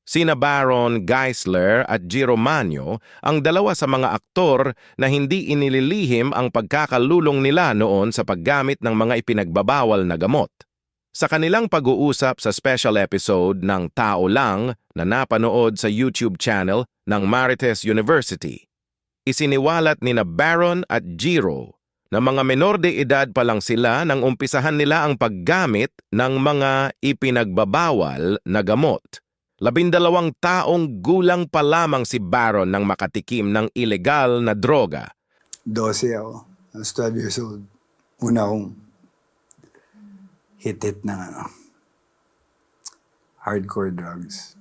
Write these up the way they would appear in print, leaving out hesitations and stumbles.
Sina Baron Geisler at Giro Manio ang dalawa sa mga aktor na hindi inililihim ang pagkakalulong nila noon sa paggamit ng mga ipinagbabawal na gamot. Sa kanilang pag-uusap sa special episode ng Tao Lang na napanood sa YouTube channel ng Marites University, isiniwalat nina Baron at Giro na mga menor de edad pa lang sila nang umpisahan nila ang paggamit ng mga ipinagbabawal na gamot. 12 taong gulang pa lamang si Baron nang makatikim ng ilegal na droga. 12 ako. I was 12 years old. Una akong hit ng hardcore drugs.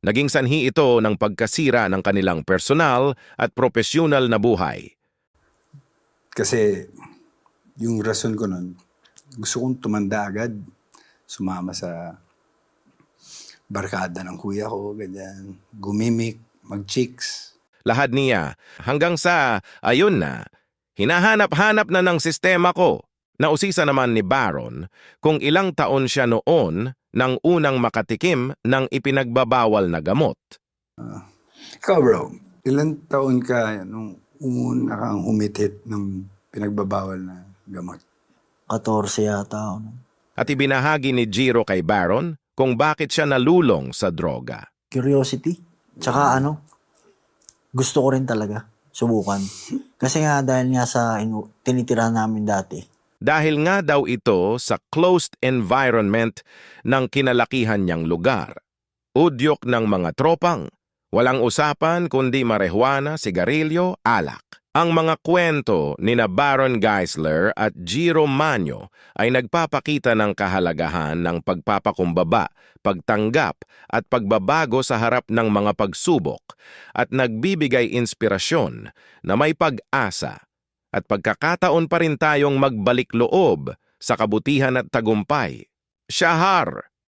Naging sanhi ito ng pagkasira ng kanilang personal at profesyonal na buhay. Kasi yung rason ko nun, gusto kong tumanda agad. Sumama sa barkada ng kuya ko, ganyan. Gumimik, mag-chicks. Lahad niya hanggang sa, ayun na, hinahanap-hanap na ng sistema ko. Nausisa naman ni Baron kung ilang taon siya noon nang unang makatikim ng ipinagbabawal na gamot. Ikaw bro, ilang taon ka nung una kang humitit ng pinagbabawal na gamot? 14 yata ako nun. At ibinahagi ni Giro kay Baron kung bakit siya nalulong sa droga. Curiosity. Tsaka gusto ko rin talaga subukan. Kasi nga dahil nga sa tinitira namin dati. Dahil nga daw ito sa closed environment ng kinalakihan niyang lugar. Udyok ng mga tropang, walang usapan kundi marijuana, sigarilyo, alak. Ang mga kwento ni na Baron Geisler at Giro Manio ay nagpapakita ng kahalagahan ng pagpapakumbaba, pagtanggap at pagbabago sa harap ng mga pagsubok at nagbibigay inspirasyon na may pag-asa at pagkakataon pa rin tayong magbalik loob sa kabutihan at tagumpay. Shahar!